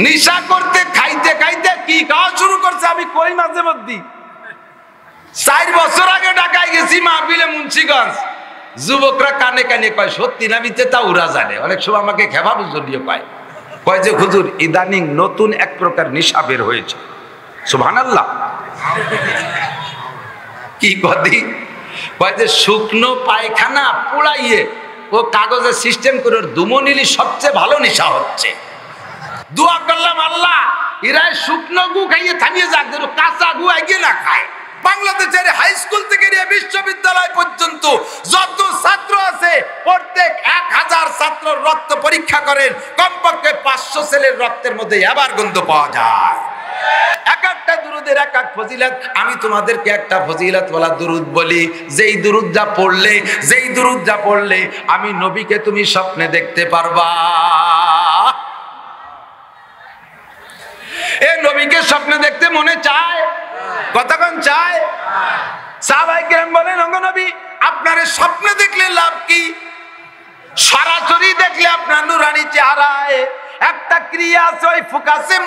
নিশা করতে খাইতে খাইতে কি খাওয়া শুরু করছে আমি কই মাঝে মধ্যে 4 বছর আগে ঢাকায় গেছি মাহফিলে মুন্সিগঞ্জ। যুবকরা কানে কানে কয় সত্যি না মিথ্যে তা ওরা জানে। অনেক সময় আমাকে খেপার জড়িয়ে কয় যে হুজুর ইদানিং নতুন এক প্রকার নেশা বের হয়েছে। সুবহানাল্লাহ। কি কদি কয় যে শুকনো পায়খানা পোড়াইয়ে ও কাগজের সিস্টেম করে দুমনিলি সবচেয়ে ভালো নেশা হচ্ছে। দোয়া করলাম আল্লাহ এরা শুকনো গু খাইয়ে থামিয়ে যাক, যেন কাঁচা গু এগিয়ে না খায়। বাংলাদেশের হাই স্কুল থেকে নিয়ে বিশ্ববিদ্যালয় পর্যন্ত যত ছাত্র আছে প্রত্যেক 1000 ছাত্র রক্ত পরীক্ষা করেন, কমপক্ষে 500 ছেলের রক্তের মধ্যে এবার গন্ধ পাওয়া যায়। এক একটা দুরুদের এক এক ফজিলত। আমি তোমাদেরকে একটা ফজিলত বলা দুরুদ বলি, যেই দুরুদ যা পড়লে আমি নবীকে তুমি স্বপ্নে দেখতে পারবা। এ নবীকে স্বপ্নে দেখতে মনে চায়? কতক্ষণ চায়? সাহাবায়ে কেরাম বলেন ওগো নবী আপনারে স্বপ্নে দেখলে লাভ কি? সরাসরি দেখলে আপনার নূরানি চেহারায় একটা ক্রিয়া আছে, ওই ফোকাসে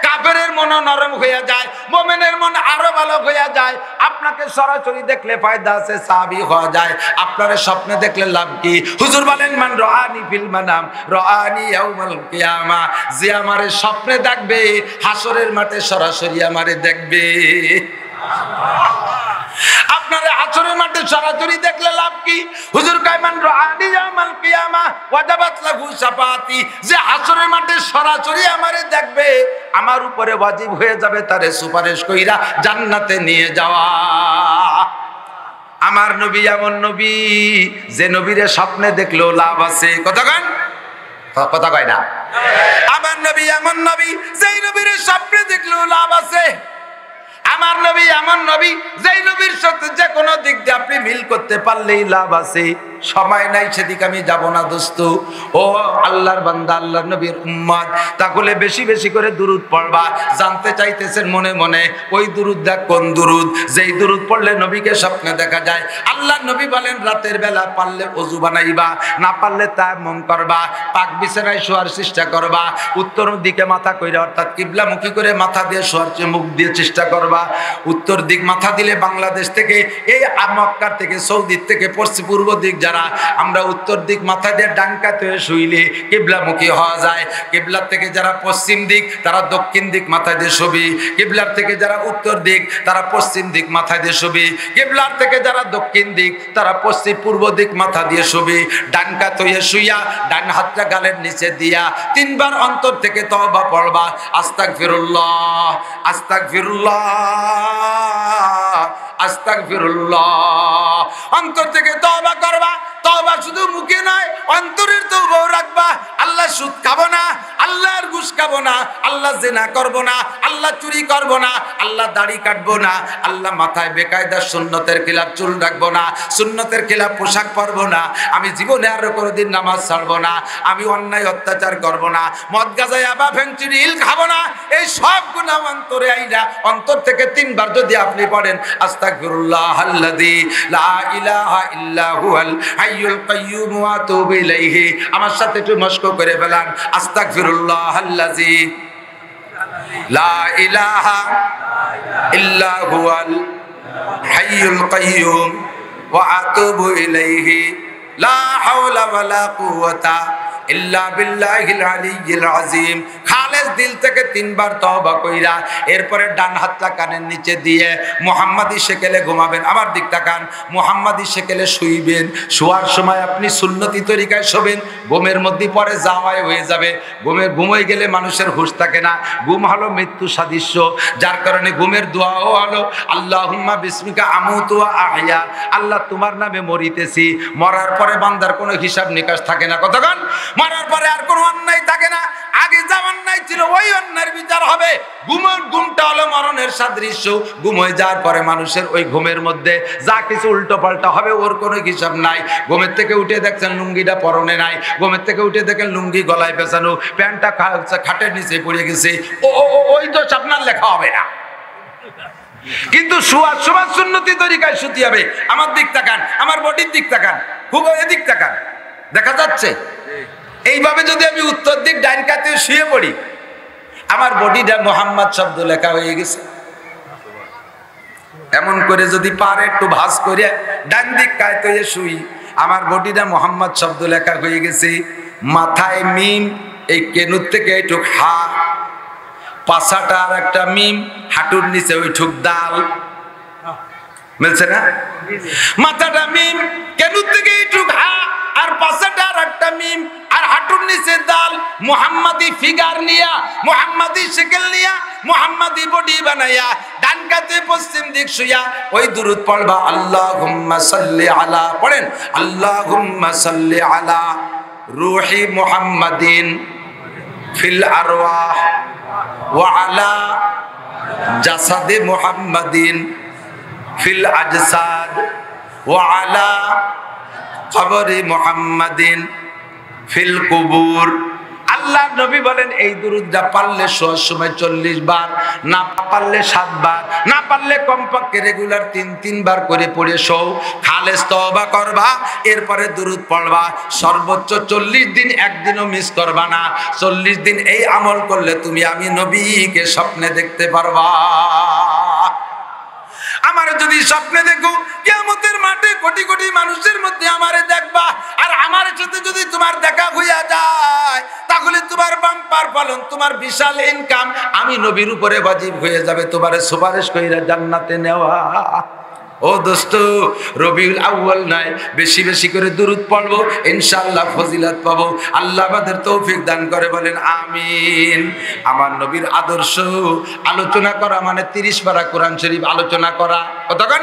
কাফেরের মন নরম হয়ে যায়, মুমিনের মন আরো ভালো হয়ে যায়। আপনাকে সরাসরি দেখলে ফায়দা আছে, সাহাবী হওয়া যায়। আপনারে স্বপ্নে দেখলে লাভ কি? হুজুর বলেন মান রাআনি ফিল মানাম রাআনি ইয়াউমাল কিয়ামা, যে আমারে স্বপ্নে দেখবে হাসরের মাঠে সরাসরি আমারে দেখবে। আপনারা হাসরের মাঠে সরাসরি দেখলে লাভ কি? হুজুর কয় মান রাআনি ইয়াউমাল কিয়ামা ওয়াজাবাত লাহু শাফাআতি, যে হাসরের মাঠে সরাসরি আমারে দেখবে আমার উপরে ওয়াজিব হয়ে যাবে তারে সুপারিশ কইরা জান্নাতে নিয়ে যাওয়া। আমার নবী এমন নবী যে নবীরে স্বপ্নে দেখলেও লাভ আছে। কথা কয় না? আমার নবী এমন নবী যেই নবীরে স্বপ্নে দেখলেও লাভ আছে। আমার নবী এমন নবী যেই নবীর সাথে যে কোনো দিক দিয়ে আপনি মিল করতে পারলেই লাভ আছে। সময় নাই সেদিকে আমি যাব না দোস্ত। ও আল্লাহর বান্দা, আল্লাহর নবীর উম্মত, তাহলে বেশি বেশি করে দুরুদ পড়বা। জানতে চাইতেছেন মনে মনে ওই দুরুদটা কোন দুরুদ যেই দুরুদ পড়লে নবীকে স্বপ্নে দেখা যায়। আল্লাহর নবী বলেন রাতের বেলা পারলে ওযু বানাইবা, না পারলে তায়াম্মুম করবা, পাক বিছানায় শোয়ার চেষ্টা করবা, উত্তর দিকে মাথা কইরা অর্থাৎ কিবলামুখী করে মাথা দিয়ে শোয়ার মুখ দিয়ে চেষ্টা করবা। উত্তর দিক মাথা দিলে বাংলাদেশ থেকে এই মক্কা থেকে সৌদি থেকে পূর্ব দিক যারা আমরা উত্তর দিক মাথা দিয়ে ডাঙ্কাতে হয়ে শুইলে কিবলামুখী হওয়া যায়। কিবলার থেকে যারা পশ্চিম দিক তারা দক্ষিণ দিক মাথা দিয়ে শুবি, কিবলার থেকে যারা উত্তর দিক তারা পশ্চিম দিক মাথা দিয়ে শুবি, কিবলার থেকে যারা দক্ষিণ দিক তারা পশ্চিম পূর্ব দিক মাথা দিয়ে শুবি। ডাঙ্কাত হয়ে শুইয়া ডান হাতটা গালের নিচে দিয়া 3 বার অন্তর থেকে তওবা পড়বা। আস্তাগফিরুল্লাহ আস্তাগফিরুল্লাহ আস্তাগফিরুল্লাহ। অন্তর থেকে তওবা করবা। তওবা শুধু মুখে নয়, অন্তরের তওবা রাখবা। আল্লাহ সুদ খাবো না, আল্লাহর ঘুষ খাবো না, আল্লাহ জিনা করবো না, আল্লাহ চুরি করবো না, আল্লাহ দাড়ি কাটবো না, আল্লাহ মাথায় বেকায়দা সুন্নতের খিলাফ চুল রাখবো না, সুন্নতের খিলাফ পোশাক পরবো না, আমি জীবনে আর কোনোদিন নামাজ ছাড়বো না, আমি অন্যায় অত্যাচার করবো না, মদ গাঁজা ইয়াবা ভেঙচি নীল খাবো না। এই সব গুনাহ অন্তরে আইনা অন্তর থেকে 3 বার যদি আপনি পড়েন আস্তাগফিরুল্লাহ আল্লাযী লা ইলাহা ইল্লা হুয়াল হাইয়ুল কাইয়্যুম ওয়া আতুবু ইলাইহি, আমার সাথে একটু মশক করে ফেলান। আস্তাগফিরুল্লাহ আল্লাযী লা ইলাহা ইল্লা হুয়াল হাইয়ুল কাইয়্যুম ওয়া আতুবু ইলাইহি লা হাওলা ওয়ালা কুওয়াতা ইল্লা বিল্লাহিল আলিয়্যিল আযীম। খালেস দিল থেকে 3 বার তওবা কইরা এরপরে ডান হাতটা কানের নিচে দিয়ে মুহাম্মাদি শেকেলে ঘুমাবেন। আমার দিক তাকান, মুহাম্মাদি শেকেলে শুইবেন। শোয়ার সময় আপনি সুন্নতি তরিকায় শোবেন। ঘুমের মধ্যে পরে জাওয়ায় হয়ে যাবে। ঘুমোয় গেলে মানুষের হুঁশ থাকে না। ঘুম হলো মৃত্যু সাদৃশ্য, যার কারণে ঘুমের দোয়াও হলো আল্লাহুম্মা বিসমিকা আমুতু ওয়া আহইয়া, আল্লাহ তোমার নামে মরিতেছি। মরার পরে বান্দার কোনো হিসাব নিকাশ থাকে না। কতক্ষণ মরার পরে আর কোনো অন্যায় থাকে না। আগে যা অন্যায় ছিল ওই অন্যায়ের বিচার হবে। ঘুমটা হলো মরণের সাদৃশ্য। ঘুম হয়ে যাওয়ার পরে মানুষের ওই ঘুমের মধ্যে যা কিছু উল্টো পাল্টা হবে ওর কোনো হিসাব নাই। ঘুমের থেকে উঠে দেখছেন লুঙ্গিটা পরনে নাই, ঘুমের থেকে উঠে দেখেন লুঙ্গি গলায় পেঁচানো, প্যান্টটা খাটের নিচে পড়ে গেছে, ওই তো আপনার লেখা হবে না। কিন্তু শোয়ার সময় সুন্নতি তরিকায় শুতে হবে। আমার দিক তাকান, আমার বডির দিক তাকান, খুব এদিক তাকান, দেখা যাচ্ছে। এইভাবে যদি আমি উত্তর দিক ডাইন কাতে শুয়ে পড়ি আমার বডিটা মোহাম্মদ শব্দ লেখা হয়ে গেছে। এমন করে যদি পারে একটু ভাঁজ করে ডান দিক কায়ত হয়ে শুই, আমার বডিটা মোহাম্মদ শব্দ লেখা হয়ে গেছে। মাথায় মিম, এই কেনুর থেকে এইটুক হা, পাছাটা আর একটা মিম, হাঁটুর নিচে ওইটুক দাল, মিলছে না? মাথাটা মিম, কেনুর থেকে এইটুক হা, আর পাছাটা আর একটা মিম, আর হাঁটুর নিচে দাল। মুহাম্মাদি ফিগার নিয়া, মুহাম্মাদি শেকেল নিয়া, মুহাম্মাদি বডি বানাইয়া, ডান কাতে পশ্চিম দিক শুইয়া ওই দুরূদ পড়বা, আল্লাহুম্মা সাল্লি আলা, পড়েন আল্লাহুম্মা সাল্লি আলা রূহি মুহাম্মাদিন ফিল আরওয়াহ ওয়া আলা জাসাদে মুহাম্মাদিন ফিল আজসাদ ওয়া আলা কবরে মুহাম্মাদিন ফিল কুবুর। আল্লাহ নবী বলেন এই দুরূদটা পারলে শোয়ার সময় 40 বার, না পারলে 7 বার, না পারলে কমপক্ষে রেগুলার 3 বার করে পড়ে শোও। খালেস তওবা করবা, এরপরে দুরূদ পড়বা। সর্বোচ্চ 40 দিন, একদিনও মিস করবা না। 40 দিন এই আমল করলে তুমি আমি নবীকে স্বপ্নে দেখতে পারবা। আমার যদি স্বপ্নে দেখো কিয়ামতের মাঠে কোটি কোটি মানুষের মধ্যে আমারে দেখবা, আর আমার সাথে যদি তোমার দেখা হইয়া যায়, তাহলে তোমার বাম্পার ফলন, তোমার বিশাল ইনকাম আমি নবীর উপরে ওয়াজিব হয়ে যাবে তোমারে সুপারিশ কইরা জান্নাতে নেওয়া। ও দোস্ত, রবিউল আউয়াল নাই, বেশি বেশি করে দুরূদ পড়বো, ইনশাআল্লাহ ফজিলত পাবো। আল্লাহ আমাদের তৌফিক দান করে, বলেন আমিন। আমার নবীর আদর্শ আলোচনা করা মানে 30 পারা কোরআন শরীফ আলোচনা করা। কতক্ষণ?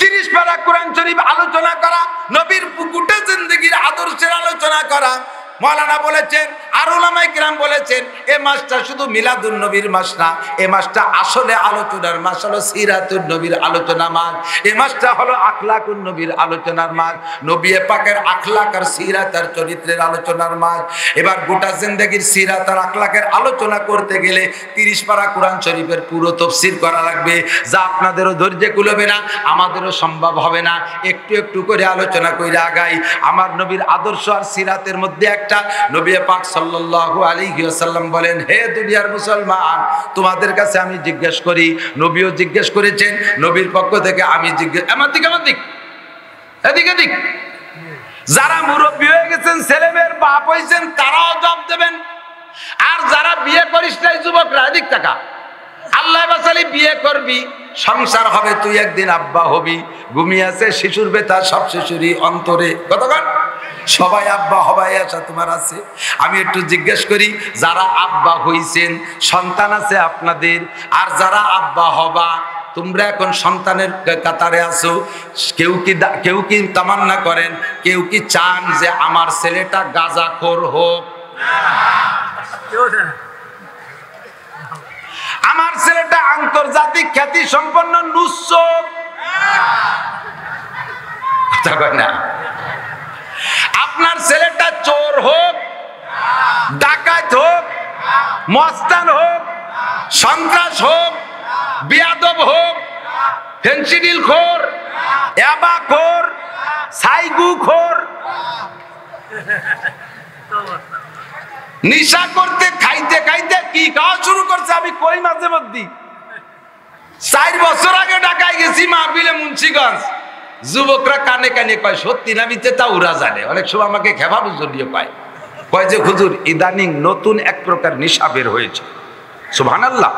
30 পারা কোরআন শরীফ আলোচনা করা, নবীর পুকুটে জিন্দেগির আদর্শের আলোচনা করা। মাওলানা বলেছেন, আর উলামায়ে কিরাম বলেছেন, এই মাসটা শুধু মিলাদুন নবীর মাস না, এই মাসটা আসলে আলোচনার মাস, হলো সিরাতুন নবীর আলোচনা মাস। এই মাসটা হলো আখলাকুন নবীর আলোচনার মাস, নবী পাকের আখলাক আর সিরাত আর চরিত্রের আলোচনার মাস। এবার গোটা জিন্দেগির সিরাত আর আখলাকের আলোচনা করতে গেলে 30 পারা কোরআন শরীফের পুরো তাফসীর করা লাগবে, যা আপনাদেরও ধৈর্য কুলাবে না, আমাদেরও সম্ভব হবে না। একটু একটু করে আলোচনা করে আগাই। আমার নবীর আদর্শ আর সিরাতের মধ্যে নবী পাক সাল্লাল্লাহু আলাইহি ওয়াসাল্লাম বলেন, হে দুনিয়ার মুসলমান, তোমাদের কাছে আমি জিজ্ঞেস করি, নবীও জিজ্ঞেস করেছেন, নবীর পক্ষ থেকে আমি জিজ্ঞেস, আমার দিক এদিকে যারা মুরব্বী হয়ে গেছেন, ছেলেমেয়ের বাপ হয়েছেন, তারাও জবাব দেবেন। আর যারা বিয়ে করিস নাই, যুবকরা এদিক টাকা, আল্লাহ বাসালি বিয়ে করবি, সংসার হবে, তুই একদিন আব্বা হবি। ঘুমিয়ে আছে শিশুর বেতা, সব শিশুরই অন্তরে। কতক্ষণ? সবাই আব্বা হবাই আশা তোমার আছে। আমি একটু জিজ্ঞেস করি, যারা আব্বা হইছেন, সন্তান আছে আপনাদের, আর যারা আব্বা হবা, তোমরা এখন সন্তানের কাতারে আছো, কেউ কি তামান্না করেন, কেউ কি চান যে আমার ছেলেটা গাঁজাখোর হোক, আমার ছেলেটা আন্তর্জাতিক খ্যাতি সম্পন্ন নুসব, কথা কয় না, আপনার ছেলেটা চোর হোক, ডাকাত হোক, মস্তান হোক, সন্ত্রাস হোক, বিয়াদব হোক, ফেন্সিডিল খোর, ইয়াবা খোর, সাইগু খোর, নিশা করতে খাইতে খাইতে কি খাওয়া শুরু করছে, আমি কই মাঝে মধ্যে 4 বছর আগে ঢাকায় গেছি মাহফিলে মুন্সিগঞ্জ, যুবকরা কানে কানে কয় সত্যি না মিথ্যে তা ওরা জানে। অনেক সময় আমাকে খেপাবো জড়িয়ে কয় যে হুজুর ইদানিং নতুন এক প্রকার নেশা বের হয়েছে। সুবহানাল্লাহ।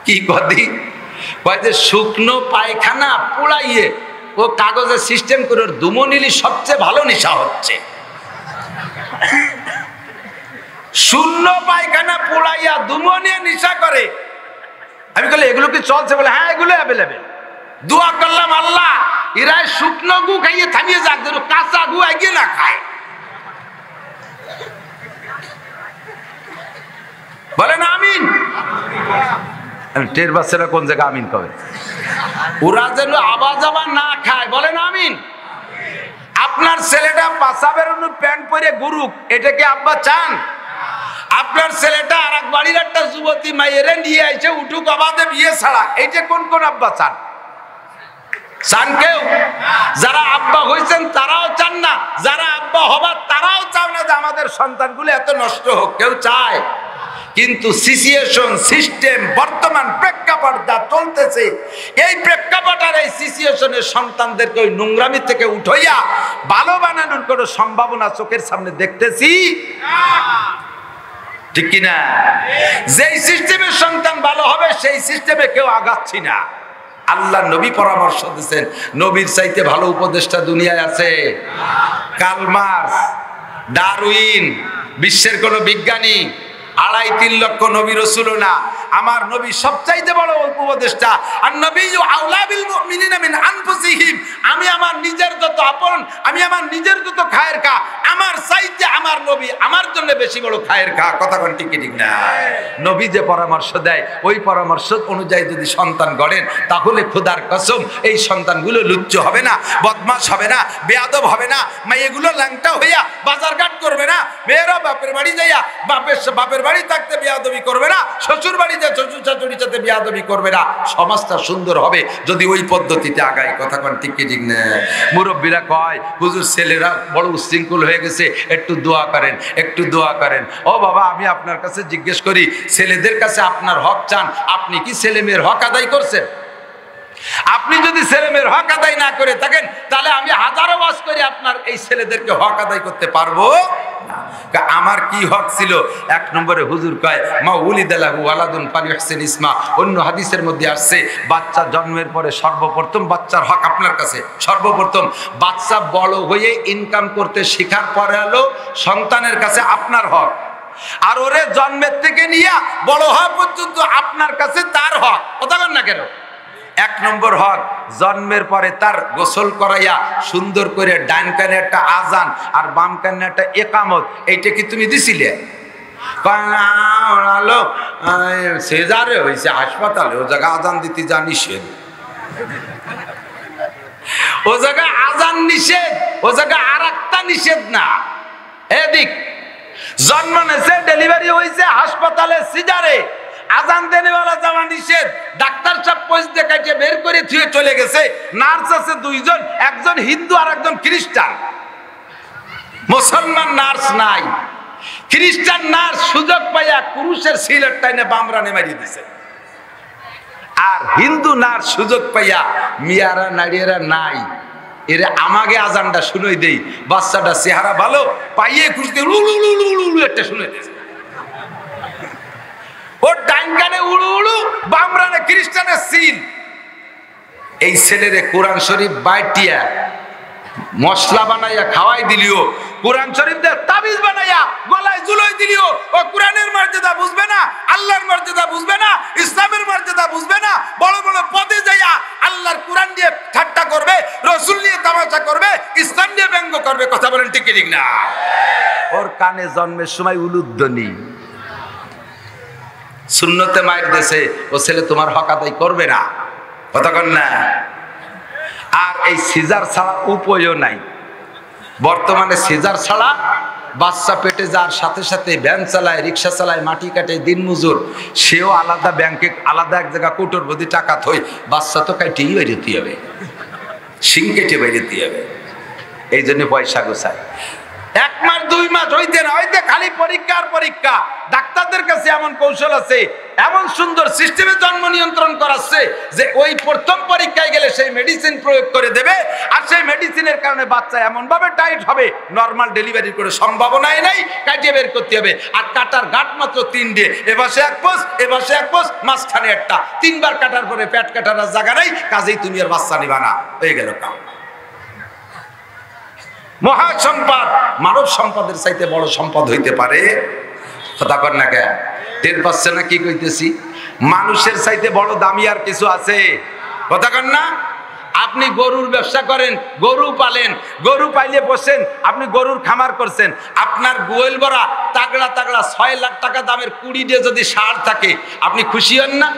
কি কদি কয় যে শুকনো পায়খানা পোড়াইয়ে ও কাগজের সিস্টেম করে দুমনিলি সবচেয়ে ভালো নেশা হচ্ছে। শূন্য পায়খানা পোড়াইয়া দুমনিয়ে নেশা করে। আমি বলি এগুলো কি চলছে? বলে হ্যাঁ, এগুলো অ্যাভেলেবেল। দোয়া করলাম, আল্লাহ এরা শুকনো গু খাইয়ে থামিয়ে যাক, যেন কাঁচা গু এগিয়ে না খায়। বলেন আমিন। টের বাচ্চারা কোন জায়গায় আমিন কবে? ওরা যেন আওয়াজ আবার না খায়। বলেন আমিন। আপনার ছেলেটা পাশাবের প্যান্ট পরে গুরুক, এটা কি আব্বা চান? আপনার ছেলেটা আর এক বাড়ির একটা যুবতী মাইয়েরে নিয়ে এসে উঠুক আবাদে বিয়ে ছাড়া, এইটা কোন কোন আব্বা চান? চান কেউ? যারা আব্বা হয়েছেন তারাও চান না, যারা আব্বা হবার তারাও চাও না যে আমাদের সন্তানগুলো এত নষ্ট হোক, কেউ চায়? কিন্তু সিচুয়েশন, সিস্টেম, বর্তমান প্রেক্ষাপট যা চলতেছে, এই প্রেক্ষাপট আর এই সিচুয়েশনের সন্তানদেরকে ওই নোংরামি থেকে উঠাইয়া ভালো বানানোর কোনো সম্ভাবনা চোখের সামনে দেখতেছি? ঠিক কিনা? যেই সিস্টেমের সন্তান ভালো হবে সেই সিস্টেমে কেউ আগাচ্ছি না। আল্লাহ নবী পরামর্শ দিচ্ছেন, নবীর চাইতে ভালো উপদেষ্টা দুনিয়ায় আছে? কার্ল মার্কস, ডারউইন, বিশ্বের কোন বিজ্ঞানী, 2.5-3 লক্ষ নবী রাসূল না, আমার নবী সবচাইতে বড় উপদেষ্টা। আর নবিয়্যু আউলা বিল মুমিনিনা মিন আনফুসিহিম, আমি আমার নিজের যত আপন, আমি আমার নিজের যত খায়ের খা, আমার চাইতে আমার নবী আমার জন্য বেশি বড় খায়ের খা। কথা কোন ঠিক ঠিক না? নবী যে পরামর্শ দেয় ওই পরামর্শ অনুযায়ী যদি সন্তান গড়েন, তাহলে খোদার কসম এই সন্তানগুলো লুচ্চ হবে না, বদমাশ হবে না, বেয়াদব হবে না, মেয়েগুলো ল্যাংটা হইয়া বাজারঘাট করবে না, মেয়েরা বাপের বাড়ি যাইয়া বাপের বাড়ি থাকতে বেয়াদবি করবে না, শ্বশুর বাড়ি যে শ্বশুর শাশুড়ির সাথে বেয়াদবি করবে না। সমাজটা সুন্দর হবে যদি ওই পদ্ধতিতে আগায়। কথা কোন ঠিক কি ঠিক না? মুরব্বীরা কয়, হুজুর ছেলেরা বড় উচ্ছৃঙ্খল হয়ে গেছে, একটু দোয়া করেন, একটু দোয়া করেন। ও বাবা, আমি আপনার কাছে জিজ্ঞেস করি, ছেলেদের কাছে আপনার হক চান, আপনি কি ছেলে মেয়ের হক আদায় করছেন? আপনি যদি ছেলে মেয়ের হক আদায় না করে থাকেন, তাহলে আমি হাজারো ওয়াজ করি আপনার এই ছেলেদেরকে হক আদায় করতে পারবো না। আমার কি হক ছিল? 1 নম্বরে হুজুর কয়, মা উলিদালাহু ওয়ালাদুন ফালিহসিন ইসমা। অন্য হাদিসের মধ্যে আসছে, বাচ্চা জন্মের পরে সর্বপ্রথম বাচ্চার হক আপনার কাছে। সর্বপ্রথম বাচ্চা বড় হয়ে ইনকাম করতে শেখার পরে হলো সন্তানের কাছে আপনার হক। আর ওরে জন্মের থেকে নিয়ে বড় হওয়া পর্যন্ত আপনার কাছে তার হক। কথা বলেন না কেন? 1 নম্বর হক, জন্মের পরে তার গোসল করাইয়া সুন্দর করে ডান কানে একটা আজান আর বাম কানে একটা একামত, এইটা কি তুমি দিছিলে? সেজারে হয়েছে হাসপাতালে, ও জায়গায় আজান দিতে যা নিষেধ, ও জায়গায় আজান নিষেধ, ও জায়গায় আর একটা নিষেধ না। এদিক জন্ম নেছে, ডেলিভারি হয়েছে হাসপাতালে, সিজারে আজান দেনেওয়ালা যাওয়া নিষেধ। ডাক্তার সাহেব পয়স দেখাইতে বের করে থুয়ে চলে গেছে। নার্স আছে 2 জন, একজন হিন্দু আর একজন খ্রিস্টান। মুসলমান নার্স নাই, খ্রিস্টান নার্স সুযোগ পাইয়া পুরুষের সিলেট টাইনে বামরানে মারিয়ে দিছে। আর হিন্দু নার্স সুযোগ পাইয়া মিয়ারা নাড়িয়েরা নাই, এর আমাকে আজানটা শুনেই দেই। বাচ্চাটা চেহারা ভালো পাইয়ে খুঁজতে উলু উলু উলু উলু একটা শুনে দিয়েছে। ওর ডাইন কানে উড়ু উড়ু, বামরানে খ্রিস্টানের সিল। এই ছেলেরে কোরআন শরীফ বাইটিয়া মশলা বানাইয়া খাওয়াই দিলিও, কোরআন শরীফ দিয়ে তাবিজ বানাইয়া গলায় ঝুলাই দিলিও, ও কোরআনের মর্যাদা বুঝবে না, আল্লাহর মর্যাদা বুঝবে না, ইসলামের মর্যাদা বুঝবে না। বড় বড় পদে যাইয়া আল্লাহর কোরআন দিয়ে ঠাট্টা করবে, রসুল নিয়ে তামাশা করবে, ইসলাম নিয়ে ব্যঙ্গ করবে। কথা বলেন ঠিক ঠিক না? ওর কানে জন্মের সময় উলুধ্বনি, সুন্নতে মায়ের দেশে ও ছেলে তোমার হক আদায় করবে না। কথা কন না? আর এই সিজার ছাড়া উপায়ও নাই। বর্তমানে সিজার ছাড়া বাচ্চা পেটে যার সাথে সাথে ভ্যান চালায়, রিক্সা চালায়, মাটি কাটে, দিনমজুর, সেও আলাদা ব্যাংকে আলাদা এক জায়গা কোটোর বদি টাকা থই, বাচ্চা তো কাইটেই বেরোতে হবে, শিং কেটে বেরোতে হবে। এই জন্য পয়সা গোছায়। 1 মাস 2 মাস হইতে না হইতে খালি পরীক্ষা আর পরীক্ষা। ডাক্তারদের কাছে এমন কৌশল আছে, এমন সুন্দর সিস্টেমে জন্ম নিয়ন্ত্রণ করাচ্ছে যে ওই প্রথম পরীক্ষায় গেলে সেই মেডিসিন প্রয়োগ করে দেবে, আর সেই মেডিসিনের কারণে বাচ্চা এমন ভাবে টাইট হবে, নর্মাল ডেলিভারি করে সম্ভাবনাই নাই, কাটিয়ে বের করতে হবে। আর কাটার ঘাট মাত্র 3 ডে, এবাসে 1 পোষ, এবাসে 1 পোষ, মাঝখানে একটা। 3 বার কাটার পরে পেট কাটার জায়গা নাই, কাজেই তুমি আর বাচ্চা নিবা না, হয়ে গেল কাম। মহা সম্পদ, মানব সম্পদের চাইতে বড় সম্পদ হইতে পারে? কথা কর না কে? টের পাচ্ছে না কি কইতেছি? মানুষের চাইতে বড় দামি আর কিছু আছে? কথা কর না? আপনি গরুর ব্যবসা করেন, গরু পালেন, গরু পাইলে বসেন, আপনি গরুর খামার করছেন, আপনার গোয়েল ভরা তাগড়া তাগড়া 6 লাখ টাকা দামের 20 দিয়ে যদি ষাঁড় থাকে, আপনি খুশি হন না?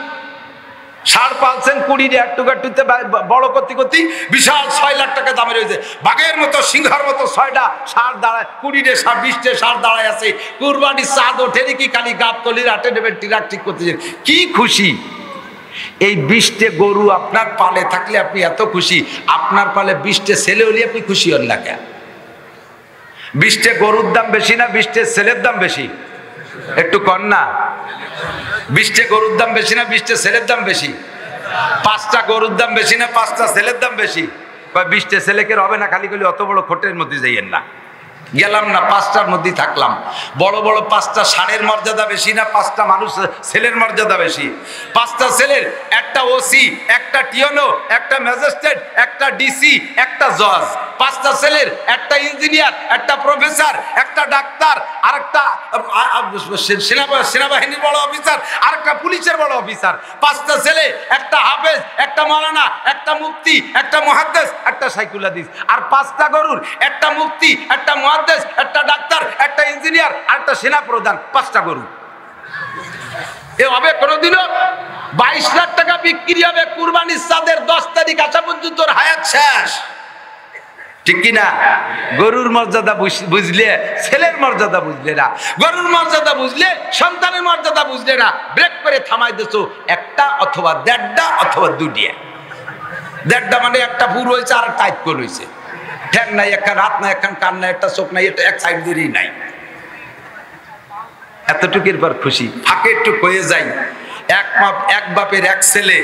ষাঁড় পালছেন 20 দিয়ে, একটুতে বড় করতে করতে বিশাল 6 লাখ টাকা দামের হয়েছে। বাঘের মতো, সিংহার মতো 6টা ষাঁড় দাঁড়ায়, 20 দিয়ে 20টে ষাঁড় দাঁড়ায় আছে। কুরবানির চাঁদ ওঠে নাকি খালি গাব তলির হাটে নেবেন, টিরাক ঠিক করতেছেন, কি খুশি। এই 20টে গরু আপনার পালে থাকলে আপনি এত খুশি, আপনার পালে 20টে ছেলে হলে আপনি খুশি হন না কেন? 20টে গরুর দাম বেশি না 20টে ছেলের দাম বেশি? একটু কন না। 20টে গরুর দাম বেশি না 20টে ছেলের দাম বেশি? 5টা গরুর দাম বেশি না 5টা ছেলের দাম বেশি? 20টে ছেলেকে হবে না, খালি খালি অত বড় খোটের মধ্যে যাইয়েন না। গেলাম না, 5টার মধ্যেই থাকলাম। বড় বড় 5টা ষাঁড়ের মর্যাদা বেশি না 5টা মানুষ ছেলের মর্যাদা বেশি? 5টা ছেলের, একটা ওসি, একটা টিওনো, একটা ম্যাজিস্ট্রেট, একটা ডিসি, একটা জজ। 5টা ছেলের, একটা ইঞ্জিনিয়ার, একটা প্রফেসর, একটা ডাক্তার, আরেকটা সেনাবাহিনীর বড় অফিসার, আরেকটা পুলিশের বড় অফিসার। 5টা ছেলে, একটা হাফেজ, একটা মাওলানা, একটা মুফতি, একটা মুহাদ্দিস, একটা সাইকুলাদিস। আর 5টা গরুর, একটা মুফতি, একটা মুহাদ্দিস, একটা ডাক্তার, একটা ইঞ্জিনিয়ার, আর একটা সেনা প্রধান। 5টা গরু এ হবে কোনোদিনও? 22 লাখ টাকা বিক্রি হবে কুরবানির চাঁদের 10 তারিখ আসা পর্যন্ত হায়াত শেষ, ঠিক কিনা? গরুর মর্যাদা বুঝলে ছেলের মর্যাদা বুঝলে না, গরুর মর্যাদা বুঝলে সন্তানের মর্যাদা বুঝলে না। ব্রেক করে থামাই দিছো একটা অথবা 1.5টা অথবা 2টা। 1.5টা মানে একটা পুরো হয়েছে আর টাইট করে হয়েছে, ঠ্যাং নাই, একখান হাত নাই, একখান কান নাই, একটা চোখ নাই, এটা এক সাইড দিয়েই নাই। এতটুকুর পর খুশি। ফাঁকে একটু হয়ে যাই। এক বাপের এক ছেলে,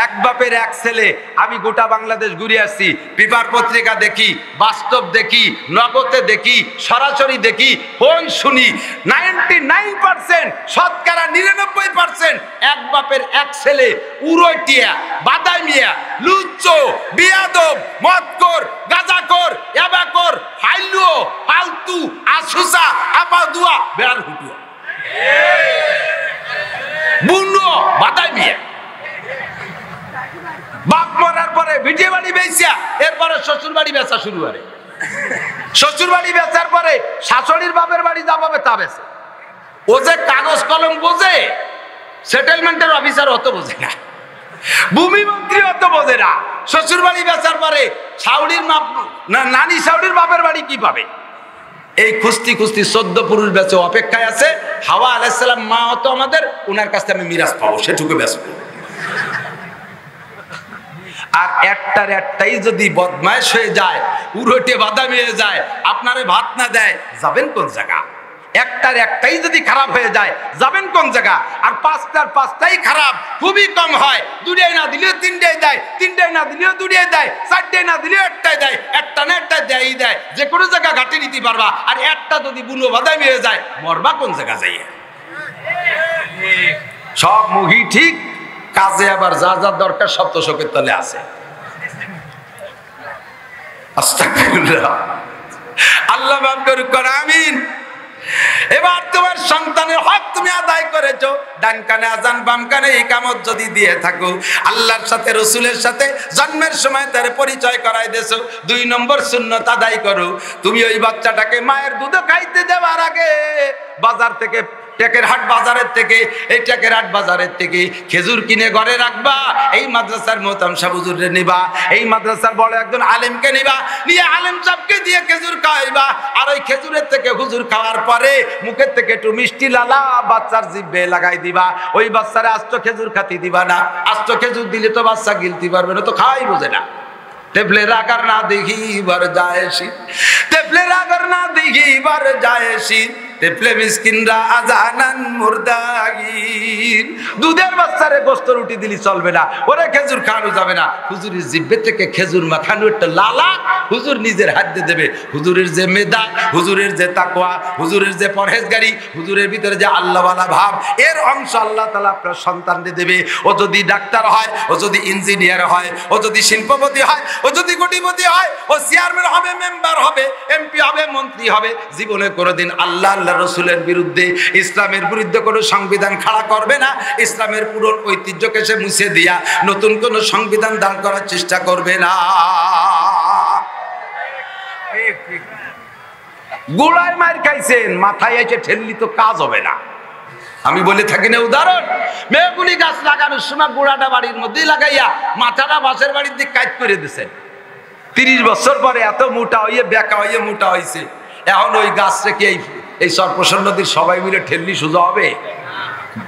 এক বাপের এক ছেলে। আমি গোটা বাংলাদেশ ঘুরে আসছি, পেপার পত্রিকা দেখি, বাস্তব দেখি, নগদে দেখি, সরাসরি দেখি, হই শুনি। 99% শতকরা 99% এক বাপের এক ছেলে উড়ইটিয়া, বাদামিয়া, লুচ্চো, বিয়াদব, মদখোর, গাঁজাখোর, ইয়াবাখোর, ফাইলুও, ফালতু, আসুসা, আপাদুয়া, বেড়াল হুটুয়া, বুনো, বাদামিয়া। বাপ মরার পরে ভিটে বাড়ি বেচা, এরপরে শ্বশুর বাড়ি বেচা শুরু করে। শ্বশুর বাড়ি বেচার পরে শাশুড়ির বাপের বাড়ি যা পাবে তা বেচে। ও যে কাগজ কলম বোঝে, সেটেলমেন্টের অফিসার অত বোঝে না, ভূমি মন্ত্রী অত বোঝে না। শ্বশুর বাড়ি বেচার পরে শাশুড়ির নানি শাশুড়ির বাপের বাড়ি কি পাবে? এই খুস্তি খুস্তি 14 পুরুষ বেঁচে অপেক্ষায় আছে। হাওয়া আলাইহিস সালাম মা হতো আমাদের, ওনার কাছ থেকে আমি মিরাজ পাবো, সেটুকু বেঁচবো। আর একটাই যদি বদমাইশ হয়ে যায়, উড়োটে বাদামি হয়ে যায়, আপনারে ভাত না দেয়, যাবেন কোন জায়গা? একটাই যদি খারাপ হয়ে যায়, যাবেন কোন জায়গা? আর 5টাই খারাপ, খুবই কম হয়। 2টাই না দিলেও 3টাই দেয়, 3টাই না দিলেও 2টাই দেয়, 4টাই না দিলেও 1টাই দেয়, একটা না একটা দেয়ই দেয়। যে কোনো জায়গা ঘাটে নিতে পারবা। আর একটা যদি বুনো বাদামি হয়ে যায়, মরবা কোন জায়গা যাইয়ে? সব মুহি ঠিক, কাজে আবার যা যা দরকার সব তো শোকের তলে আছে। আস্তাগফিরুল্লাহ, আল্লাহ মাফ করুক, আমিন। এবার তোমার সন্তানের হক তুমি আদায় করেছো। ডান কানে আজান, বাম কানে ইকামত যদি দিয়ে থাকো, আল্লাহর সাথে রসুলের সাথে জন্মের সময় তার পরিচয় করাই দেছো। 2 নম্বর সুন্নত আদায় করো। তুমি ওই বাচ্চাটাকে মায়ের দুধ খাইতে দেওয়ার আগে বাজার থেকে, টেকেরহাট বাজারের থেকে, এই টেকেরহাট বাজারের থেকে খেজুর কিনে ঘরে রাখবা। এই মাদ্রাসার মোহতাম সাহেব হুজুরে নিবা, এই মাদ্রাসার বড় একজন আলেমকে নিবা, নিয়ে আলেম সাহেবকে দিয়ে খেজুর খাওয়াইবা। আর ওই খেজুরের থেকে হুজুর খাওয়ার পরে মুখের থেকে একটু মিষ্টি লালা বাচ্চার জিভে লাগাই দিবা। ওই বাচ্চারা আস্ত খেজুর খাতি দিবা না। আস্ত খেজুর দিলে তো বাচ্চা গিলতে পারবে না, তো খাওয়াই বোঝে না। তেফলের আগার না দেখি বার যায়সি, তেফলের আগার না দেখি বার যায়সি, তেফলে মিসকিনরা আজানান মুরদাগির। দুধের বাচ্চারে গোস্ত রুটি দিলি চলবে না, ওরে খেজুর খাওয়ানো যাবে না। হুজুরের জিব্বে থেকে খেজুর মাখানো একটা লালা হুজুর নিজের হাত দিয়ে দেবে। হুজুরের যে মেধা, হুজুরের যে তাকওয়া, হুজুরের যে পরহেজগারি, হুজুরের ভিতরে যে আল্লাহওয়ালা ভাব, এর অংশ আল্লাহ তাআলা আপনার সন্তানকে দেবে। ও যদি ডাক্তার হয়, ও যদি ইঞ্জিনিয়ার হয়, ও যদি শিল্পপতি হয়, ও যদি কোটিপতি হয়, ও চেয়ারম্যান হবে, মেম্বার হবে, এমপি হবে, মন্ত্রী হবে, জীবনে কোনোদিন আল্লাহ রসুলের বিরুদ্ধে, ইসলামের বিরুদ্ধে কোনো সংবিধান খাড়া করবে না। ইসলামের পুরনো ঐতিহ্যকে সে মুছে দিয়া নতুন কোন সংবিধান দাঁড় করার চেষ্টা করবে না। গোড়ায় মার খাইছেন, মাথায় এসে ঠেললি তো কাজ হবে না। আমি বলে থাকি না উদাহরণ, মেহগুনি গাছ লাগানোর সময় গোড়াটা বাড়ির মধ্যেই লাগাইয়া মাথাটা বাসের বাড়ির দিকে কাজ করে দিচ্ছেন। 30 বছর পরে এত মোটা হইয়ে বেকা হইয়ে মোটা হয়েছে। এখন ওই গাছটা কি এই সর্পসর নদীর সবাই মিলে ঠেললি সোজা হবে?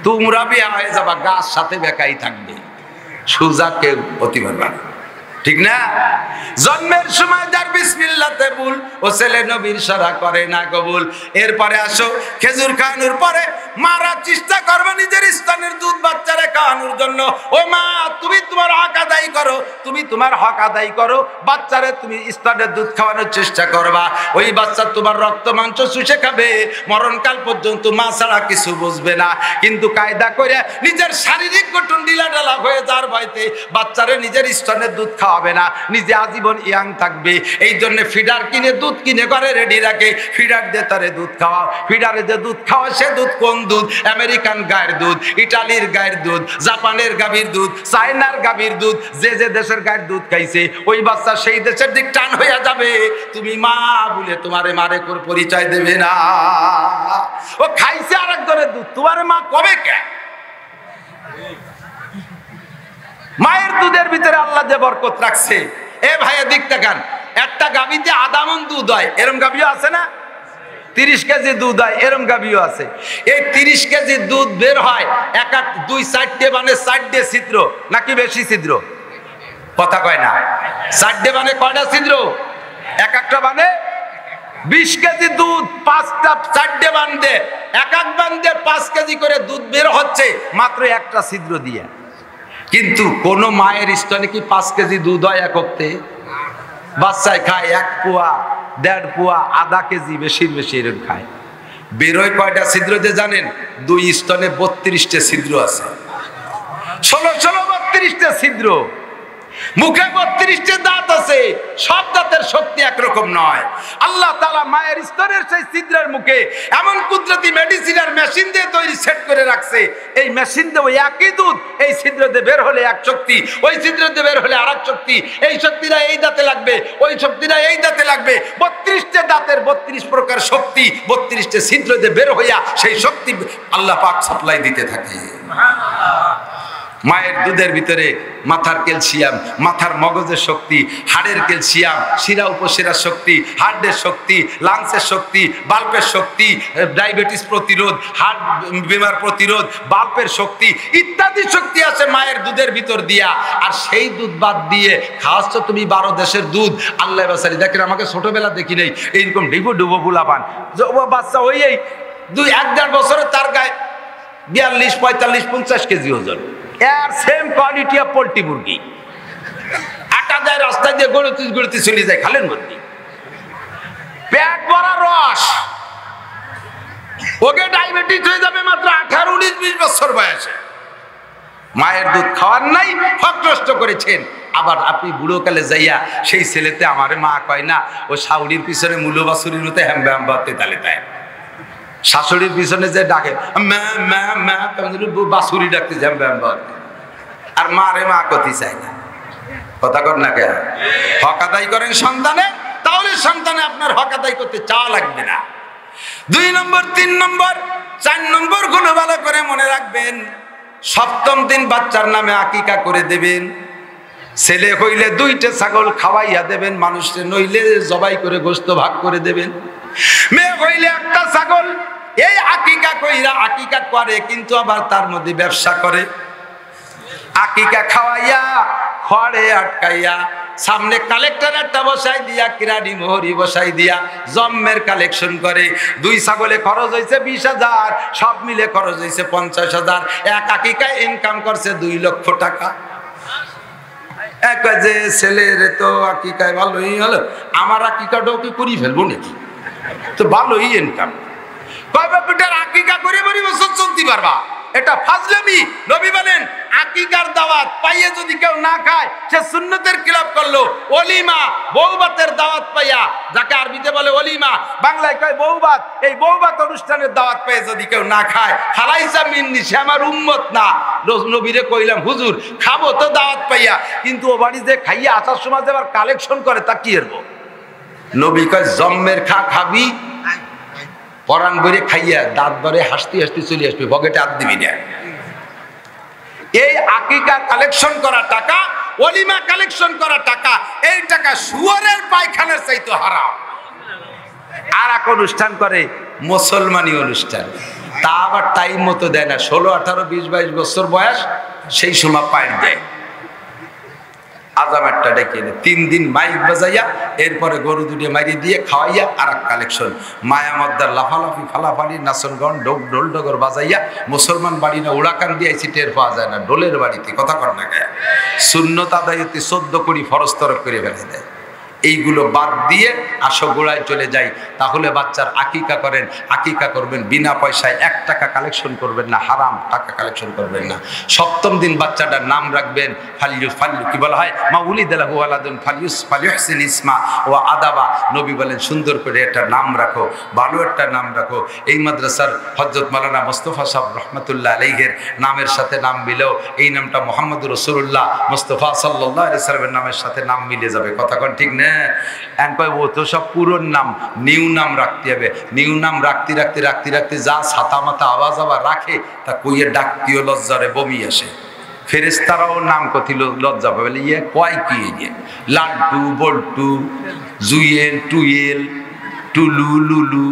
তোমরা বিয়া হয়ে যাবা, গাছ সাথে বেকাই থাকবে। সুজা কেউ হতে পারবে না, ঠিক না? জন্মের সময় যার বিসমিল্লাতে ভুল, ও ছেলে নবীর সারা করে না কবুল। এরপরে আসো খেজুর খাওয়ানোর পরে মারা চেষ্টা করবে নিজের স্তনের দুধ বাচ্চারে খাওয়ানোর জন্য। ও মা, তুমি তোমার হক আদায় করো, তুমি তোমার হক আদায় করো, বাচ্চারে তুমি স্তনের দুধ খাওয়ানোর চেষ্টা করবা। ওই বাচ্চা তোমার রক্ত মাংস চুষে খাবে, মরণকাল পর্যন্ত মা ছাড়া কিছু বুঝবে না। কিন্তু কায়দা করে নিজের শারীরিক গঠন ঢিলাঢালা হয়ে যাওয়ার ভয়তে বাচ্চারে নিজের স্তনের দুধ খাওয়াবে না, নিজে আজীবন ইয়াং থাকবে। এই জন্য ফিডার কিনে দুধ কিনে করে রেডি রাখে, ফিডার দিয়ে তারে দুধ খাওয়া। ফিডারে যে দুধ খাওয়া সে দুধ কোন দুধ? আমেরিকান গায়ের দুধ, ইটালির গায়ের দুধ, জাপানের গাভীর দুধ, চায়নার গাভীর দুধ। যে যে দেশের গায়ের দুধ খাইছে ওই বাচ্চা সেই দেশের দিক টান হয়ে যাবে। তুমি মা বলে তোমারে মারে করে পরিচয় দেবে না। ও খাইছে আর এক ধরনের দুধ, তোমারে মা কবে কে? মায়ের দুধের ভিতরে আল্লাহ যে বরকত রাখছে। এ ভাইয়া দিক তাকান, একটা গাভীতে আধা মণ দুধ হয়, এরম গাভীও আছে না? 30 কেজি দুধ হয়, এরম গাভীও আছে। এই 30 কেজি দুধ বের হয় এক এক 2-4টে মানে 4টে ছিদ্র, নাকি বেশি ছিদ্র? কথা কয় না। 4টে মানে কয়টা ছিদ্র? এক একটা মানে 20 কেজি দুধ 4টে বান্ধে, এক এক বান্ধে 5 কেজি করে দুধ বের হচ্ছে মাত্র একটা ছিদ্র দিয়ে। কিন্তু কোন মায়ের স্তনে কি 5 কেজি দুধ হয় একতে? বাচ্চায় খায় 1 পোয়া, 1.5 পোয়া, আধা কেজি, বেশির বেশি এরকম খায়। বেরোয় কয়টা ছিদ্র যে জানেন? 2 স্তনে 32টে ছিদ্র আছে। 16 32টে ছিদ্র, মুখে 32টে দাঁত আছে। সব দাঁতের শক্তি একরকম নয়। আল্লাহ তাআলা মায়ের স্তনের সেই ছিদ্রের মুখে এমন কুদরতি মেডিসিনের মেশিন দিয়ে তৈরি সেট করে রাখছে। এই মেশিন দিয়ে ওই একই দুধ এই ছিদ্র দিয়ে বের হলে এক শক্তি, ওই ছিদ্র দিয়ে বের হলে আরেক শক্তি। এই শক্তিটা এই দাঁতে লাগবে, ওই শক্তিটা এই দাঁতে লাগবে। 32টে দাঁতের 32 প্রকার শক্তি 32টে ছিদ্র দিয়ে বের হইয়া সেই শক্তি আল্লাহ পাক সাপ্লাই দিতে থাকে। মায়ের দুধের ভিতরে মাথার ক্যালসিয়াম, মাথার মগজের শক্তি, হাড়ের ক্যালসিয়াম, শিরা উপশিরার শক্তি, হার্টের শক্তি, লাংসের শক্তি, বাল্বের শক্তি, ডায়াবেটিস প্রতিরোধ, হার্ট বিমার প্রতিরোধ, বাল্বের শক্তি ইত্যাদি শক্তি আছে মায়ের দুধের ভিতর দিয়া। আর সেই দুধ বাদ দিয়ে খাওয়াচ্ছ তুমি 12 দেশের দুধ। আল্লাহ বাসারি দেখেন, আমাকে ছোটবেলা দেখি নেই এইরকম ডিবো ডুবো বুলাবান বাচ্চা, ওই 1-1.5 বছরে তার গায়ে 42, 45, 50 কেজি ওজন। এর সেম কোয়ালিটি অফ পোল্ট্রি মুরগি। আটা যায় রাস্তা দিয়ে গড়তে চলে যায় খালেন মুরগি, পেট ভরা রস। ওকে ডায়াবেটিস হয়ে যাবে মাত্র 18, 19, 20 বছর বয়সে। মায়ের দুধ খাওয়ার নাই, হক নষ্ট করেছেন। আবার আপনি বুড়োকালে যাইয়া সেই ছেলেতে আমারে মা কয় না, ও শাউরির পিছনে মূল্য বাসুরির মতো হ্যাম্বা হ্যাম্বা তালে তাই শাশুড়ির পিছনে যে ডাকে বাসুরি ডাকতে হ্যাম্বা হ্যাম্বা, আর মারে মা কতি চাই না। কথা কর না কেন? হক আদায় করেন সন্তানে, তাহলে সন্তানে আপনার হক আদায় করতে চাওয়া লাগবে না। 2 নম্বর, 3 নম্বর, 4 নম্বর গুলো ভালো করে মনে রাখবেন। 7ম দিন বাচ্চার নামে আকিকা করে দেবেন। ছেলে হইলে 2টে ছাগল খাওয়াইয়া দেবেন মানুষকে, নইলে জবাই করে গোশত ভাগ করে দেবেন। মেয়ে হইলে 1টা ছাগল। এই আকিকা কইরা আকিকা করে, কিন্তু আবার তার মধ্যে ব্যবসা করে। আকিকা খাওয়াইয়া খড়ে আটকাইয়া সামনে কালেক্টর একটা বসাই দিয়া, কিরানি মোহরি বসাই দিয়া জম্মের কালেকশন করে। 2 ছাগলে খরচ হয়েছে 20,000, সব মিলে খরচ হয়েছে 50,000। এক আকিকায় ইনকাম করছে 2 লক্ষ টাকা। এক যে ছেলের তো আকিকায় ভালোই হলো, আমার আকিকাটাও কি করি ফেলবো নাকি? তো ভালোই ইনকাম। কয়বার পিটার আকিকা করে 20 বছর চলতে পারবা? এটা ফাজলামি। নবী বলেন আকিকার দাওয়াত পাইয়ে যদি কেউ না খায় সে সুন্নতের খিলাফ করলো। ওলিমা, বউবাতের দাওয়াত পাইয়া, যাকে আরবিতে বলে ওলিমা, বাংলায় কয় বউবাত, এই বউবাত অনুষ্ঠানের দাওয়াত পাইয়ে যদি কেউ না খায়, ফালাইসা মিন্নি, সে আমার উম্মত না। নবীরে কইলাম হুজুর খাবো তো দাওয়াত পাইয়া, কিন্তু ও বাড়ি যে খাইয়া আসার সময় আবার কালেকশন করে, তা কি এরবো? নবী কয় জম্মের খাবি, পরাণ ভরে খাইয়া দাঁত ভরে হাসতে হাসতে চলে আসবে, পকেটে হাত দিবি না। এই আকিকা কালেকশন করা টাকা, ওলিমা কালেকশন করা টাকা, এই টাকা শুয়োরের পায়খানার চাইতে হারাম। আর এক অনুষ্ঠান করে মুসলমানি অনুষ্ঠান, তা আবার টাইম মতো দেয় না। 16, 18, 20, 22 বছর বয়স, সেই সময় পাইট দেয়। আজামেরটা ডেকে এনে 3 দিন মাইক বাজাইয়া এরপরে গরু দুটো মারি দিয়ে খাওয়াইয়া আর এক কালেকশন মায়ামদ্দার লাফালাফি ফালাফালি নাচনগণ ঢোল ডগর বাজাইয়া মুসলমান বাড়ি না উড়াকান দিয়ে টের পাওয়া যায় না ঢোলের বাড়িতে কথা কর না গায়ে সুন্নত আদায়তে 14 কোটি ফরজ তরক করে ফেলে দেয়। এইগুলো বাদ দিয়ে আসো গোড়ায় চলে যাই। তাহলে বাচ্চার আকিকা করেন, আকিকা করবেন বিনা পয়সায়, 1 টাকা কালেকশন করবেন না, হারাম টাকা কালেকশন করবেন না। 7ম দিন বাচ্চাটার নাম রাখবেন ফাল্লু কি বলা হয় মা উলিদালাহু ওয়ালাদুন ফালিউহসিন ইসমা ওয়া আদাবা। নবী বলেন সুন্দর করে একটা নাম রাখো, ভালো একটা নাম রাখো। এই মাদ্রাসার হযরত মাওলানা মুস্তাফা সাহেব রহমাতুল্লাহ আলাইহির নামের সাথে নাম মিলেও এই নামটা মুহাম্মদুর রাসূলুল্লাহ মুস্তাফা সাল্লাল্লাহু আলাইহি সাল্লামের নামের সাথে নাম মিলে যাবে। কথা কোন ঠিক না? ও তো সব পুরোর নাম, নিউ নাম রাখতে হবে। নিউ নাম রাখতে রাখতে রাখতে রাখতে যা ছাতা মাথা আওয়াজ আবার রাখে তা কইয়ে ডাকতিও লজ্জারে বমি আসে। ফেরেশতারাও নাম কছিল লজ্জা পাবে, ইয়ে কয় কি ইয়ে লাড্ডু বল্টু জুয়েল টুয়েল টুলু লুলু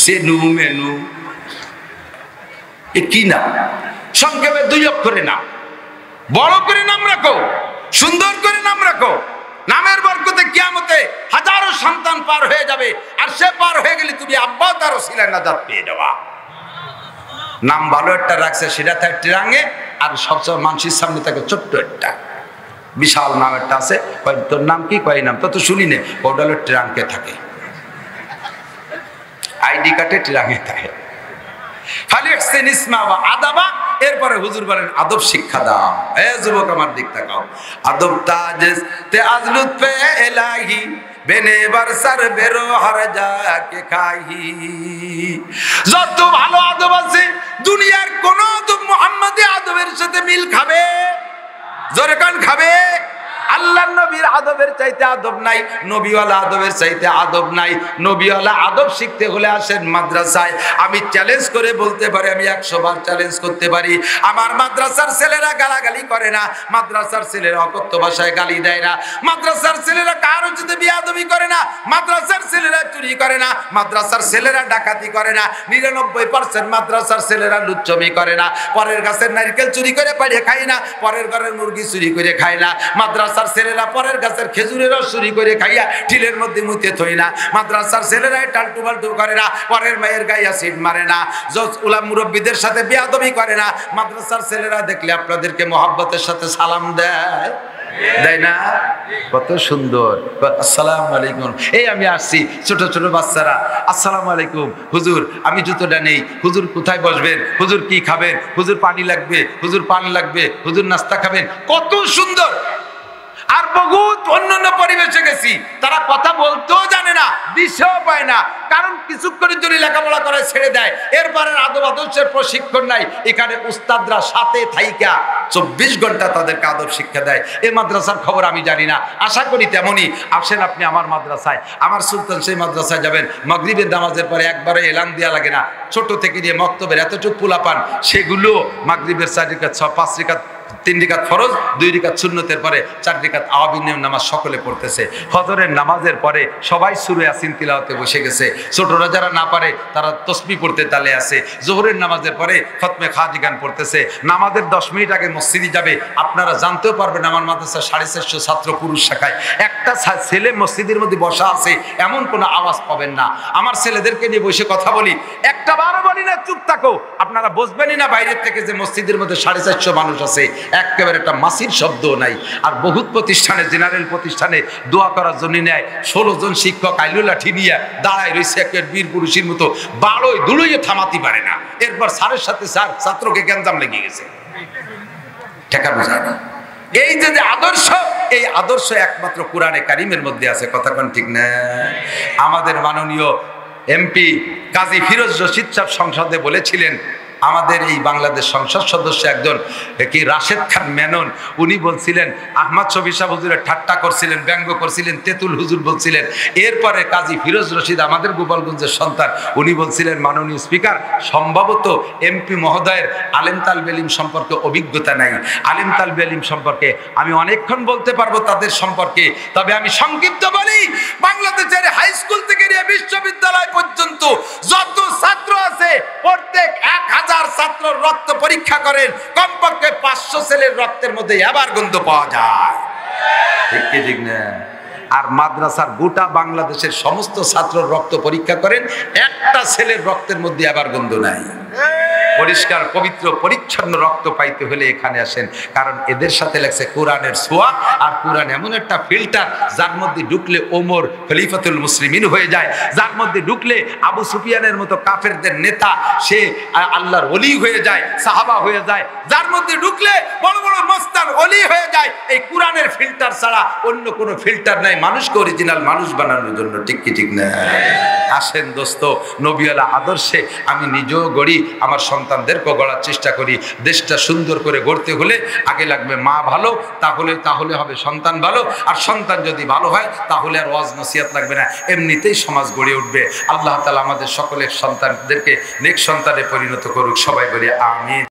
সেনু মেনু এ কি নাম? সংক্ষেপে 2 অক্ষরে নাম। বড় করে নাম রাখো, সুন্দর করে নাম রাখো। নামের বরকতে কিয়ামতে হাজারো সন্তান পার হয়ে যাবে, আর সে পার হয়ে গেলে তুমি আব্বা তার ওসিলায় নাজাত পেয়ে যাবা। নাম ভালো একটা রাখছে সেটা থাকে টিরাঙ্গে, আর সবসময় মানুষের সামনে থাকে ছোট্ট একটা বিশাল নাম একটা আছে। তোর নাম কি? কয় নাম তো শুনি নে। ওটা হলো টিরাঙ্গে থাকে, আইডি কার্ডে টিরাঙ্গে থাকে। ফালিউহসিন ইসমা ওয়া আদাবা। এরপরে হুজুর বলেন আদব শিক্ষা দাও। এ যুবক আমার দিক তাকাও। আদব তাজেস তে আজলুত পে ইলাহি বেনে বরসর বেরো হর জাকে খাহি। যত ভালো আদব আছে দুনিয়ার কোন আদব মুহাম্মদি আদবের সাথে মিল খাবে? জোরে কান খাবে? আল্লাহর নবীর আদবের চাইতে আদব নাই, নবীওয়ালা আদবের চাইতে আদব নাই। নবীওয়ালা আদব শিখতে হলে আসেন মাদ্রাসায়। আমি চ্যালেঞ্জ করে বলতে পারি, আমি 100 বার চ্যালেঞ্জ করতে পারি, আমার মাদ্রাসার ছেলেরা গালাগালি করে না, মাদ্রাসার ছেলেরা অকথ্য ভাষায় গালি দেয় না, মাদ্রাসার ছেলেরা কারো সাথে বিয়াদবি করে না, মাদ্রাসার ছেলেরা চুরি করে না, মাদ্রাসার ছেলেরা ডাকাতি করে না, 99% মাদ্রাসার ছেলেরা লুচ্চমি করে না, পরের গাছের নারকেল চুরি করে পাড়িয়ে খায় না, পরের ঘরের মুরগি চুরি করে খায় না, মাদ্রাসার ছেলেরা পরের গাছের খেজুরের রস চুরি করে খাইয়া টিলের মধ্যে মুতে থই না, মাদ্রাসার ছেলেরা টালটু বালটু করে না, পরের মায়ের গায়ে অ্যাসিড মারে না, জজ উলামা মুরব্বিদের সাথে বেয়াদবি করে না। মাদ্রাসার ছেলেরা দেখলে আপনাদেরকে মহব্বতের সাথে সালাম দেয়, দেয় না? কত সুন্দর। আসসালামু আলাইকুম। এই আমি আসছি, ছোট ছোট বাচ্চারা আসসালামু আলাইকুম হুজুর, আমি জুতোটা নেই, হুজুর কোথায় বসবেন, হুজুর কি খাবেন, হুজুর পানি লাগবে, হুজুর পান লাগবে, হুজুর নাস্তা খাবেন। কত সুন্দর। আর বহুত অন্যান্য পরিবেশে গেছি, তারা কথা বলতেও জানে না, দিশেও পায় না, কারণ কিছুক্ষণের জন্য লেখাপড়া করে ছেড়ে দেয়। এরপরে আদব আদর্শের প্রশিক্ষণ নাই। এখানে উস্তাদরা সাথে থাইকা 24 ঘন্টা তাদেরকে আদব শিক্ষা দেয়। এই মাদ্রাসার খবর আমি জানি না, আশা করি তেমনই। আসেন আপনি আমার মাদ্রাসায়, আমার সুলতান সেই মাদ্রাসায় যাবেন, মাগরিবের নামাজের পরে একবারে এলান দেওয়া লাগে না, ছোট থেকে নিয়ে মক্তবের এতটুকু পোলা পান, সেগুলো মাগরিবের 4 রাকাত 5 রাকাত 3 রাকাত ফরজ, 2 রাকাত সুন্নতের পরে 4 রাকাত আওয়াবিনের নামাজ সকলে পড়তেছে। ফজরের নামাজের পরে সবাই সূরা ইয়াসিন তিলাওয়াতে বসে গেছে। ছোটরা যারা না পারে তারা তাসবিহ পড়তে তালে আছে। যোহরের নামাজের পরে খতমে খাদি গান পড়তেছে। নামাজের 10 মিনিট আগে মসজিদে যাবে। আপনারা জানতেও পারবেন আমার মাদ্রাসা 450 ছাত্র পুরুষ শাখায়, একটা ছেলে মসজিদের মধ্যে বসা আছে এমন কোনো আওয়াজ পাবেন না। আমার ছেলেদেরকে নিয়ে বসে কথা বলি, একটা বারও বলি না চুপ থাকো, আপনারা বুঝবেনই না বাইরের থেকে যে মসজিদের মধ্যে 450 মানুষ আছে, একেবারে একটা মাসির শব্দ নাই। আর বহুত প্রতিষ্ঠানে, জেনারেল প্রতিষ্ঠানে দোয়া করার জন্য নেয় 16 জন শিক্ষক আইলু লাঠি নিয়ে দাঁড়ায় রয়েছে একের বীর পুরুষের মতো, বাড়োয় দুলইয়ে থামাতে পারে না। এরপর স্যারের সাথে স্যার ছাত্রকে গ্যাঞ্জাম লেগে গেছে, টাকা বোঝায় না। এই যে আদর্শ, এই আদর্শ একমাত্র কোরআনে কারিমের মধ্যে আছে। কথা কোন ঠিক না? আমাদের মাননীয় এমপি কাজী ফিরোজ রশিদ সাহেব সংসদে বলেছিলেন, আমাদের এই বাংলাদেশ সংসদ সদস্য একজন কি রাশেদ খান মেনন, উনি বলছিলেন আহমদ শফি সাহেব হুজুরের ঠাট্টা করছিলেন, ব্যঙ্গ করছিলেন, তেতুল হুজুর বলছিলেন। এরপরে কাজী ফিরোজ রশিদ আমাদের গোপালগঞ্জের সন্তান, উনি বলছিলেন মাননীয় স্পিকার, সম্ভবত এমপি মহোদয়ের আলেম তালবে ইলম সম্পর্কে অভিজ্ঞতা নাই। আলেম তালবে ইলম সম্পর্কে আমি অনেকক্ষণ বলতে পারবো তাদের সম্পর্কে, তবে আমি সংক্ষিপ্ত বলি, বাংলাদেশের হাই স্কুল থেকে নিয়ে বিশ্ববিদ্যালয় পর্যন্ত যত ছাত্র আছে প্রত্যেক 1000 ছাত্র রক্ত পরীক্ষা করেন, কমপক্ষে 500 ছেলের রক্তের মধ্যে এবার গন্ধ পাওয়া যায়। ঠিক কি ঠিক না? আর মাদ্রাসার গোটা বাংলাদেশের সমস্ত ছাত্রর রক্ত পরীক্ষা করেন, একটা ছেলের রক্তের মধ্যে আবার গন্ধ নাই। পরিষ্কার পবিত্র পরিচ্ছন্ন রক্ত পাইতে হলে এখানে আসেন, কারণ এদের সাথে লাগছে কোরআনের ছোঁয়া। আর কোরআন এমন একটা ফিল্টার, যার মধ্যে ঢুকলে ওমর খলিফাতুল মুসলিমিন হয়ে যায়, যার মধ্যে ঢুকলে আবু সুফিয়ানের মতো কাফেরদের নেতা সে আল্লাহর ওলি হয়ে যায়, সাহাবা হয়ে যায়, যার মধ্যে ঢুকলে বড় বড় মস্তান ওলি হয়ে যায়। এই কোরআনের ফিল্টার ছাড়া অন্য কোনো ফিল্টার নাই মানুষকে অরিজিনাল মানুষ বানানোর জন্য। ঠিক কি ঠিক না? আসেন দোস্ত, নবীওয়ালা আদর্শে আমি নিজেও গড়ি, আমার সন্তানদেরকেও গড়ার চেষ্টা করি। দেশটা সুন্দর করে গড়তে হলে আগে লাগবে মা ভালো, তাহলে হবে সন্তান ভালো। আর সন্তান যদি ভালো হয় তাহলে আর ওয়াজ নসিহত লাগবে না, এমনিতেই সমাজ গড়ে উঠবে। আল্লাহ তাআলা আমাদের সকলের সন্তানদেরকে নেক সন্তানে পরিণত করুক। সবাই বলি আমিন।